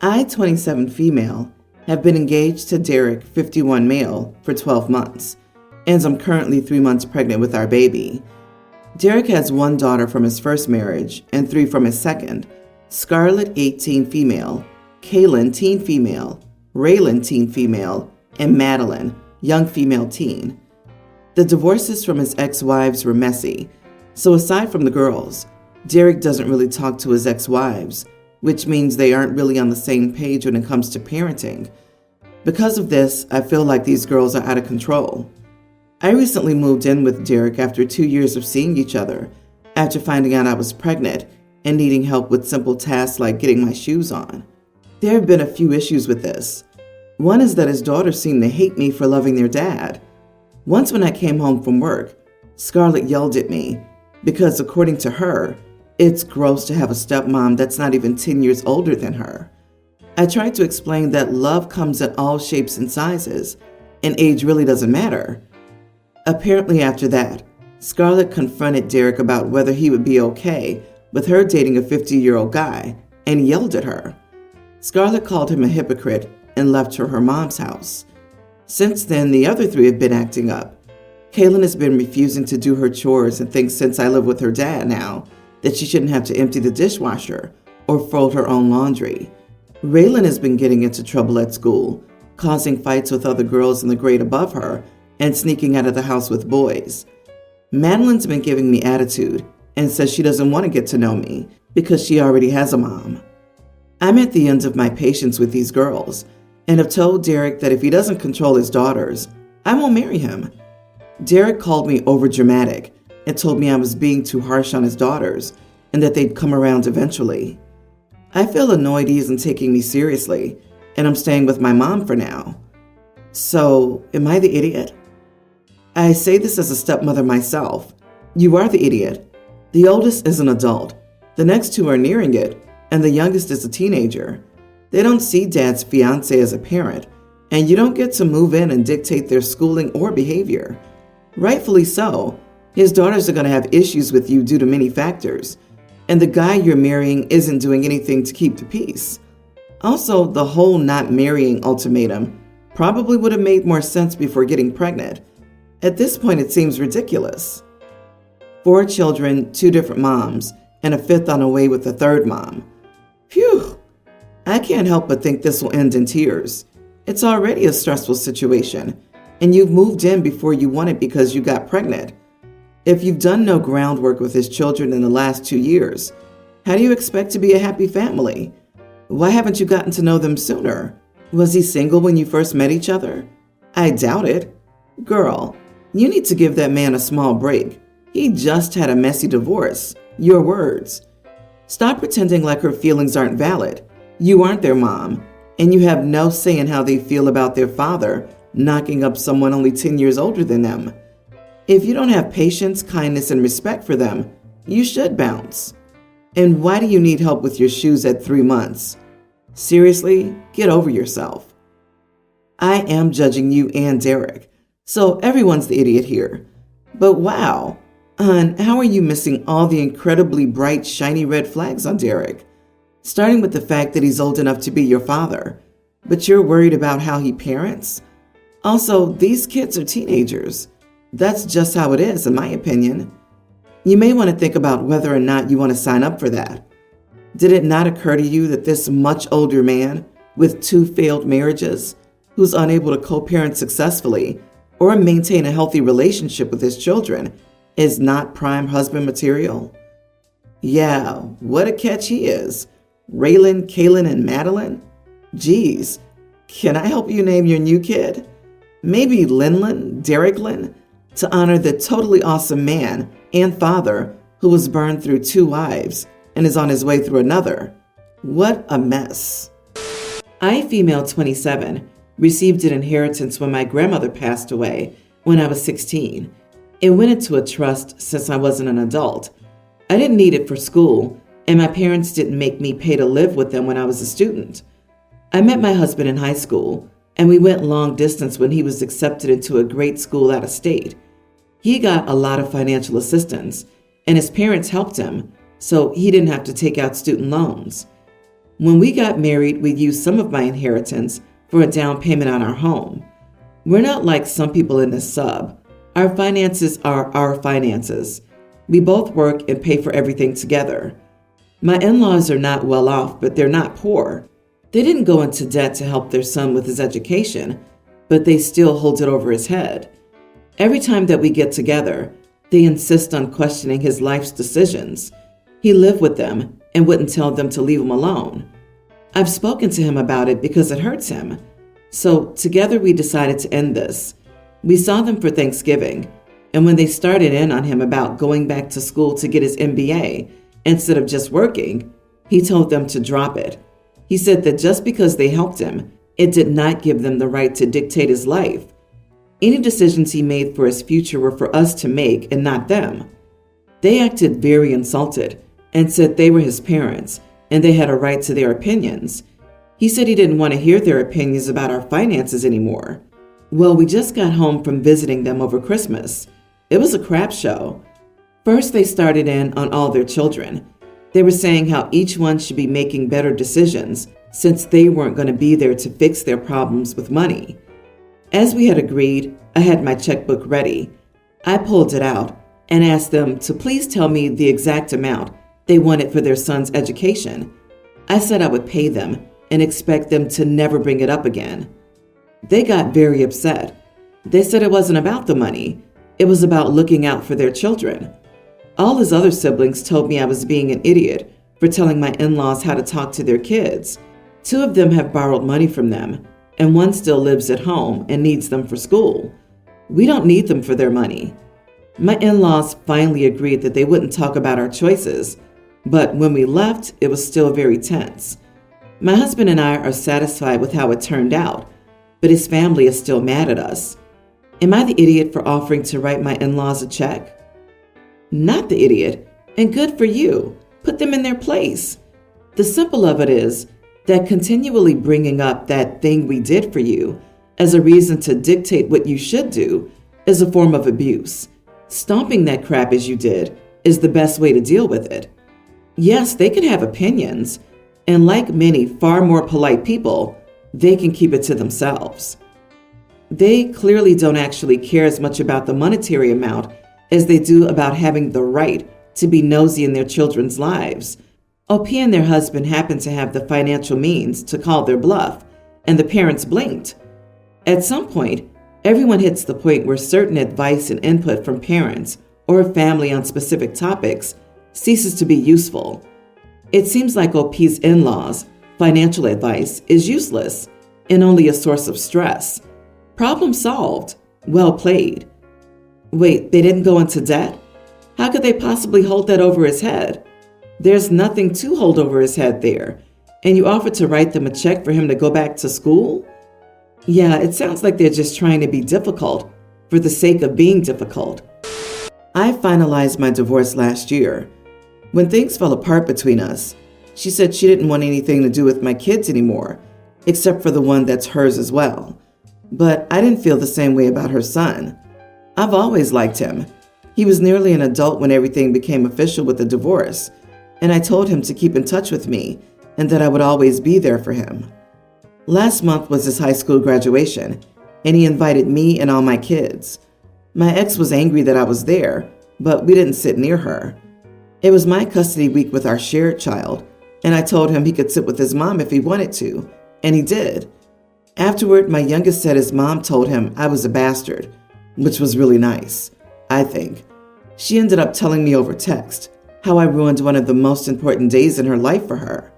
I, 27 female, have been engaged to Derek, 51 male, for 12 months, and I'm currently 3 months pregnant with our baby. Derek has 1 daughter from his first marriage and 3 from his second: Scarlett, 18 female, Kaylin, teen female, Raylan, teen female, and Madeline, young female teen. The divorces from his ex-wives were messy, so aside from the girls, Derek doesn't really talk to his ex-wives, which means they aren't really on the same page when it comes to parenting. Because of this, I feel like these girls are out of control. I recently moved in with Derek after 2 years of seeing each other, after finding out I was pregnant and needing help with simple tasks like getting my shoes on. There have been a few issues with this. One is that his daughters seem to hate me for loving their dad. Once when I came home from work, Scarlett yelled at me because, according to her, it's gross to have a stepmom that's not even 10 years older than her. I tried to explain that love comes in all shapes and sizes, and age really doesn't matter. Apparently after that, Scarlett confronted Derek about whether he would be okay with her dating a 50-year-old guy and yelled at her. Scarlett called him a hypocrite and left her mom's house. Since then, the other 3 have been acting up. Kaylin has been refusing to do her chores and thinks since I live with her dad now, that she shouldn't have to empty the dishwasher or fold her own laundry. Raylan has been getting into trouble at school, causing fights with other girls in the grade above her and sneaking out of the house with boys. Madeline's been giving me attitude and says she doesn't want to get to know me because she already has a mom. I'm at the end of my patience with these girls and have told Derek that if he doesn't control his daughters, I won't marry him. Derek called me overdramatic and told me I was being too harsh on his daughters and that they'd come around eventually. I feel annoyed he isn't taking me seriously, and I'm staying with my mom for now. So, am I the idiot? I say this as a stepmother myself. You are the idiot. The oldest is an adult, the next 2 are nearing it, and the youngest is a teenager. They don't see dad's fiancé as a parent, and you don't get to move in and dictate their schooling or behavior. Rightfully so. His daughters are going to have issues with you due to many factors, and the guy you're marrying isn't doing anything to keep the peace. Also, the whole not marrying ultimatum probably would have made more sense before getting pregnant. At this point, it seems ridiculous. 4 children, 2 different moms, and a 5th on the way with a 3rd mom. Phew! I can't help but think this will end in tears. It's already a stressful situation, and you've moved in before you wanted because you got pregnant. If you've done no groundwork with his children in the last 2 years, how do you expect to be a happy family? Why haven't you gotten to know them sooner? Was he single when you first met each other? I doubt it. Girl, you need to give that man a small break. He just had a messy divorce. Your words. Stop pretending like her feelings aren't valid. You aren't their mom, and you have no say in how they feel about their father knocking up someone only 10 years older than them. If you don't have patience, kindness, and respect for them, you should bounce. And why do you need help with your shoes at 3 months? Seriously, get over yourself. I am judging you and Derek, so everyone's the idiot here. But wow, hon, how are you missing all the incredibly bright, shiny red flags on Derek? Starting with the fact that he's old enough to be your father, but you're worried about how he parents? Also, these kids are teenagers. That's just how it is, in my opinion. You may want to think about whether or not you want to sign up for that. Did it not occur to you that this much older man with 2 failed marriages, who's unable to co-parent successfully or maintain a healthy relationship with his children, is not prime husband material? Yeah, what a catch he is. Raylan, Kaylin, and Madeline? Geez, can I help you name your new kid? Maybe Linlin, Dereklin, to honor the totally awesome man and father who was burned through 2 wives and is on his way through another. What a mess. I, female 27, received an inheritance when my grandmother passed away when I was 16. It went into a trust since I wasn't an adult. I didn't need it for school, and my parents didn't make me pay to live with them when I was a student. I met my husband in high school, and we went long distance when he was accepted into a great school out of state. He got a lot of financial assistance, and his parents helped him, so he didn't have to take out student loans. When we got married, we used some of my inheritance for a down payment on our home. We're not like some people in this sub. Our finances are our finances. We both work and pay for everything together. My in-laws are not well off, but they're not poor. They didn't go into debt to help their son with his education, but they still hold it over his head. Every time that we get together, they insist on questioning his life's decisions. He lived with them and wouldn't tell them to leave him alone. I've spoken to him about it because it hurts him. So together we decided to end this. We saw them for Thanksgiving, and when they started in on him about going back to school to get his MBA instead of just working, he told them to drop it. He said that just because they helped him, it did not give them the right to dictate his life. Any decisions he made for his future were for us to make and not them. They acted very insulted and said they were his parents and they had a right to their opinions. He said he didn't want to hear their opinions about our finances anymore. Well, we just got home from visiting them over Christmas. It was a crap show. First, they started in on all their children. They were saying how each one should be making better decisions since they weren't going to be there to fix their problems with money. As we had agreed, I had my checkbook ready. I pulled it out and asked them to please tell me the exact amount they wanted for their son's education. I said I would pay them and expect them to never bring it up again. They got very upset. They said it wasn't about the money. It was about looking out for their children. All his other siblings told me I was being an idiot for telling my in-laws how to talk to their kids. 2 of them have borrowed money from them, and one still lives at home and needs them for school. We don't need them for their money. My in-laws finally agreed that they wouldn't talk about our choices, but when we left, it was still very tense. My husband and I are satisfied with how it turned out, but his family is still mad at us. Am I the idiot for offering to write my in-laws a check? Not the idiot, and good for you. Put them in their place. The simple of it is that continually bringing up that thing we did for you as a reason to dictate what you should do is a form of abuse. Stomping that crap as you did is the best way to deal with it. Yes, they can have opinions, and like many far more polite people, they can keep it to themselves. They clearly don't actually care as much about the monetary amount as they do about having the right to be nosy in their children's lives. OP and their husband happened to have the financial means to call their bluff, and the parents blinked. At some point, everyone hits the point where certain advice and input from parents or family on specific topics ceases to be useful. It seems like OP's in-laws' financial advice is useless and only a source of stress. Problem solved. Well played. Wait, they didn't go into debt? How could they possibly hold that over his head? There's nothing to hold over his head there. And you offered to write them a check for him to go back to school? Yeah, it sounds like they're just trying to be difficult for the sake of being difficult. I finalized my divorce last year. When things fell apart between us, she said she didn't want anything to do with my kids anymore, except for the one that's hers as well. But I didn't feel the same way about her son. I've always liked him. He was nearly an adult when everything became official with the divorce, and I told him to keep in touch with me and that I would always be there for him. Last month was his high school graduation, and he invited me and all my kids. My ex was angry that I was there, but we didn't sit near her. It was my custody week with our shared child, and I told him he could sit with his mom if he wanted to, and he did. Afterward, my youngest said his mom told him I was a bastard, which was really nice, I think. She ended up telling me over text how I ruined one of the most important days in her life for her.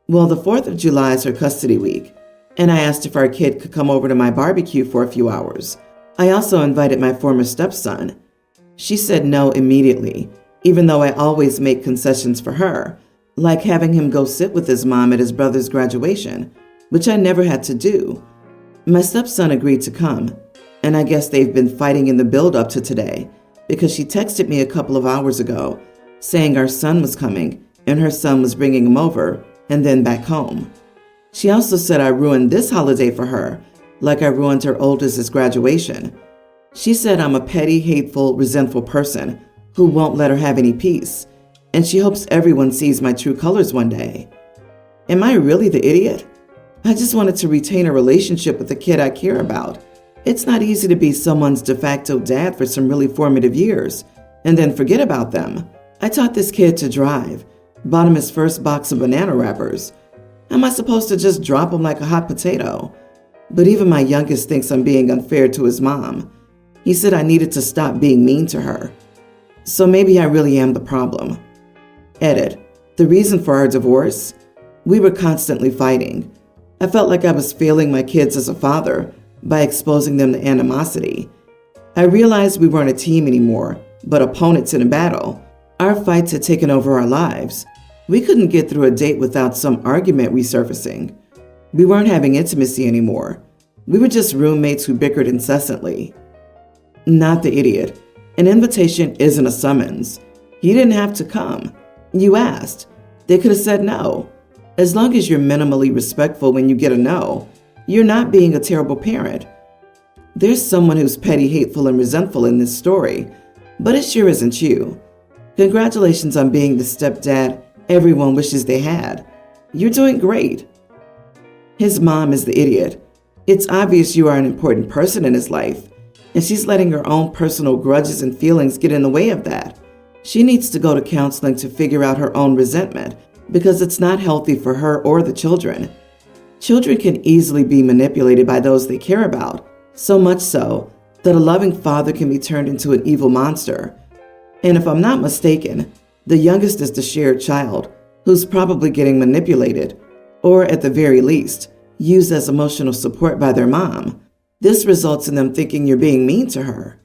Well, the 4th of July is her custody week, and I asked if our kid could come over to my barbecue for a few hours. I also invited my former stepson. She said no immediately, even though I always make concessions for her, like having him go sit with his mom at his brother's graduation, which I never had to do. My stepson agreed to come, and I guess they've been fighting in the build-up to today because she texted me a couple of hours ago saying our son was coming and her son was bringing him over and then back home. She also said I ruined this holiday for her, like I ruined her oldest's graduation. She said I'm a petty, hateful, resentful person who won't let her have any peace, and she hopes everyone sees my true colors one day. Am I really the idiot? I just wanted to retain a relationship with the kid I care about. It's not easy to be someone's de facto dad for some really formative years and then forget about them. I taught this kid to drive, bought him his first box of banana wrappers. Am I supposed to just drop him like a hot potato? But even my youngest thinks I'm being unfair to his mom. He said I needed to stop being mean to her. So maybe I really am the problem. Edit. The reason for our divorce? We were constantly fighting. I felt like I was failing my kids as a father by exposing them to animosity. I realized we weren't a team anymore, but opponents in a battle. Our fights had taken over our lives. We couldn't get through a date without some argument resurfacing. We weren't having intimacy anymore. We were just roommates who bickered incessantly. Not the idiot. An invitation isn't a summons. You didn't have to come. You asked. They could have said no. As long as you're minimally respectful when you get a no, you're not being a terrible parent. There's someone who's petty, hateful, and resentful in this story, but it sure isn't you. Congratulations on being the stepdad everyone wishes they had. You're doing great. His mom is the idiot. It's obvious you are an important person in his life, and she's letting her own personal grudges and feelings get in the way of that. She needs to go to counseling to figure out her own resentment because it's not healthy for her or the children. Children can easily be manipulated by those they care about, so much so that a loving father can be turned into an evil monster. And if I'm not mistaken, the youngest is the shared child, who's probably getting manipulated, or at the very least, used as emotional support by their mom. This results in them thinking you're being mean to her.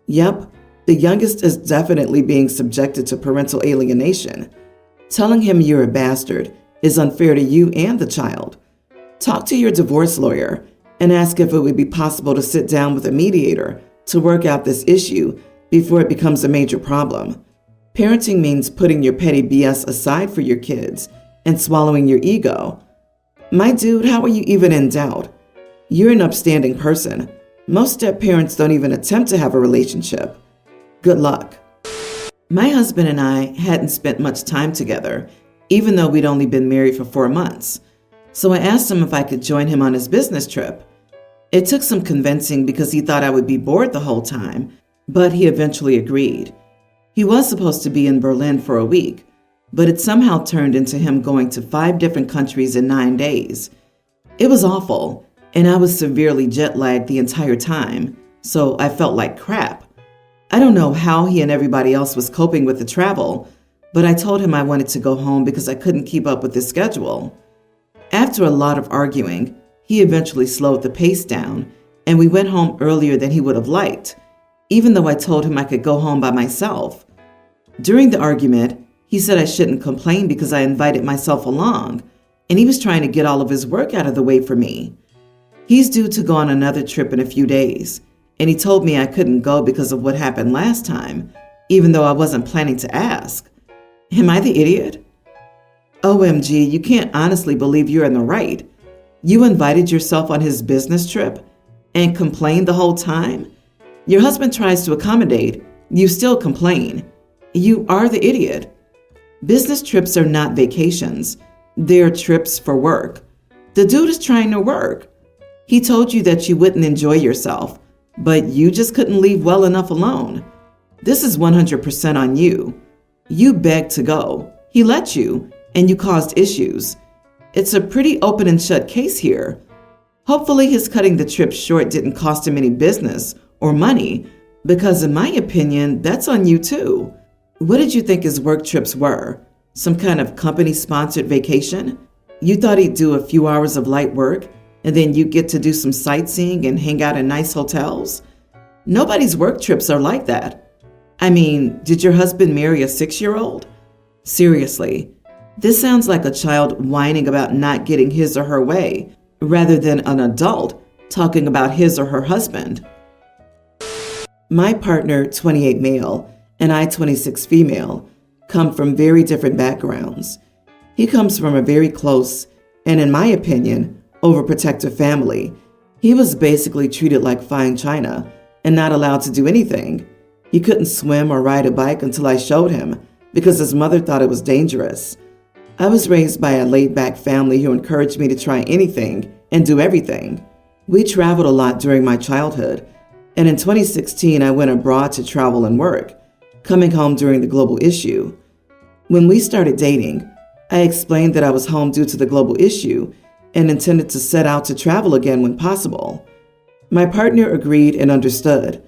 Yep, the youngest is definitely being subjected to parental alienation. Telling him you're a bastard is unfair to you and the child. Talk to your divorce lawyer and ask if it would be possible to sit down with a mediator to work out this issue before it becomes a major problem. Parenting means putting your petty BS aside for your kids and swallowing your ego. My dude, how are you even in doubt? You're an upstanding person. Most step-parents don't even attempt to have a relationship. Good luck. My husband and I hadn't spent much time together, even though we'd only been married for 4 months. So I asked him if I could join him on his business trip. It took some convincing because he thought I would be bored the whole time, but he eventually agreed. He was supposed to be in Berlin for a week, but it somehow turned into him going to 5 different countries in 9 days. It was awful, and I was severely jet-lagged the entire time, so I felt like crap. I don't know how he and everybody else was coping with the travel, but I told him I wanted to go home because I couldn't keep up with his schedule. After a lot of arguing, he eventually slowed the pace down, and we went home earlier than he would have liked, even though I told him I could go home by myself. During the argument, he said I shouldn't complain because I invited myself along, and he was trying to get all of his work out of the way for me. He's due to go on another trip in a few days, and he told me I couldn't go because of what happened last time, even though I wasn't planning to ask. Am I the idiot? OMG, you can't honestly believe you're in the right. You invited yourself on his business trip and complained the whole time? Your husband tries to accommodate, you still complain. You are the idiot. Business trips are not vacations. They're trips for work. The dude is trying to work. He told you that you wouldn't enjoy yourself, but you just couldn't leave well enough alone. This is 100% on you. You begged to go. He let you, and you caused issues. It's a pretty open and shut case here. Hopefully his cutting the trip short didn't cost him any business or money, because in my opinion, that's on you too. What did you think his work trips were? Some kind of company-sponsored vacation? You thought he'd do a few hours of light work, and then you get to do some sightseeing and hang out in nice hotels? Nobody's work trips are like that. I mean, did your husband marry a 6-year-old? Seriously, this sounds like a child whining about not getting his or her way, rather than an adult talking about his or her husband. My partner, 28 male, and I, 26 female, come from very different backgrounds. He comes from a very close, and in my opinion, overprotective family. He was basically treated like fine china and not allowed to do anything. He couldn't swim or ride a bike until I showed him because his mother thought it was dangerous. I was raised by a laid-back family who encouraged me to try anything and do everything. We traveled a lot during my childhood, and in 2016 I went abroad to travel and work, coming home during the global issue. When we started dating, I explained that I was home due to the global issue and intended to set out to travel again when possible. My partner agreed and understood,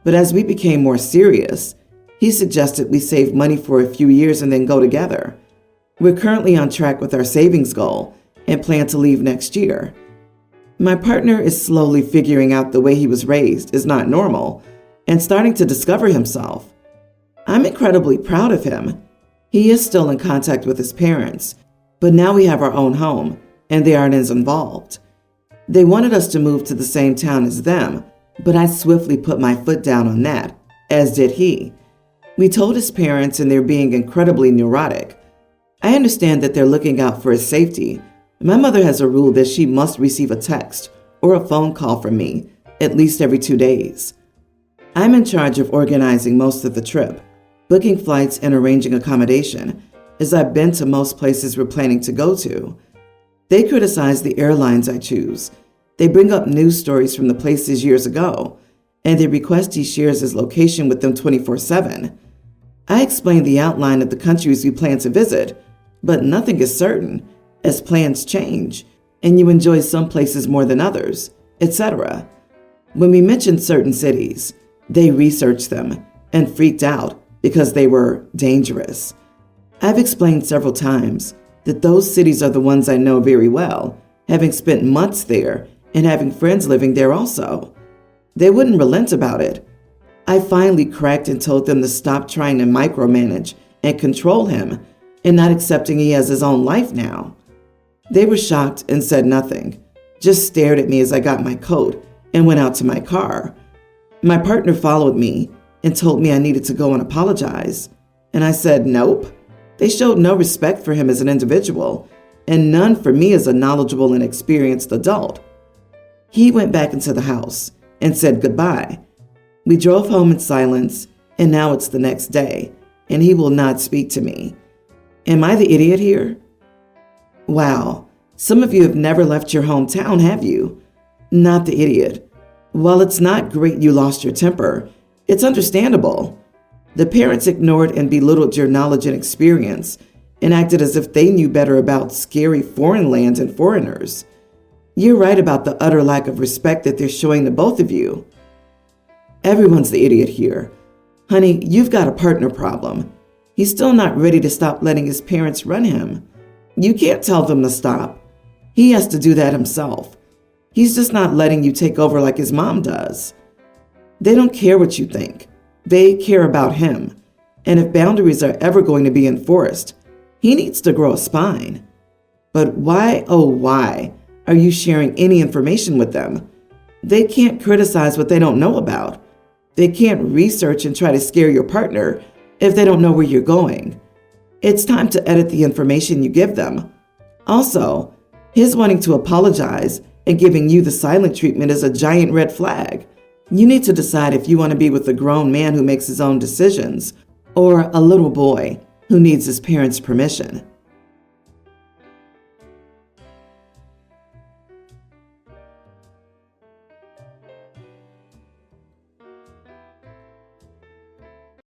but as we became more serious, he suggested we save money for a few years and then go together. We're currently on track with our savings goal and plan to leave next year. My partner is slowly figuring out the way he was raised is not normal and starting to discover himself. I'm incredibly proud of him. He is still in contact with his parents, but now we have our own home and they aren't as involved. They wanted us to move to the same town as them, but I swiftly put my foot down on that, as did he. We told his parents and they're being incredibly neurotic. I understand that they're looking out for his safety. My mother has a rule that she must receive a text or a phone call from me at least every 2 days. I'm in charge of organizing most of the trip, booking flights and arranging accommodation, as I've been to most places we're planning to go to. They criticize the airlines I choose. They bring up news stories from the places years ago, and they request he shares his location with them 24/7. I explain the outline of the countries we plan to visit, but nothing is certain, as plans change, and you enjoy some places more than others, etc. When we mentioned certain cities, they researched them and freaked out because they were dangerous. I've explained several times that those cities are the ones I know very well, having spent months there and having friends living there also. They wouldn't relent about it. I finally cracked and told them to stop trying to micromanage and control him and not accepting he has his own life now. They were shocked and said nothing, just stared at me as I got my coat and went out to my car. My partner followed me and told me I needed to go and apologize. And I said, nope. They showed no respect for him as an individual and none for me as a knowledgeable and experienced adult. He went back into the house and said goodbye. We drove home in silence, and now it's the next day, and he will not speak to me. Am I the idiot here? Wow, some of you have never left your hometown, have you? Not the idiot. While it's not great you lost your temper, it's understandable. The parents ignored and belittled your knowledge and experience and acted as if they knew better about scary foreign lands and foreigners. You're right about the utter lack of respect that they're showing to both of you. Everyone's the idiot here. Honey, you've got a partner problem. He's still not ready to stop letting his parents run him. You can't tell them to stop. He has to do that himself. He's just not letting you take over like his mom does. They don't care what you think. They care about him. And if boundaries are ever going to be enforced, he needs to grow a spine. But why, oh why, are you sharing any information with them? They can't criticize what they don't know about. They can't research and try to scare your partner if they don't know where you're going. It's time to edit the information you give them. Also, his wanting to apologize and giving you the silent treatment is a giant red flag. You need to decide if you want to be with a grown man who makes his own decisions or a little boy who needs his parents' permission.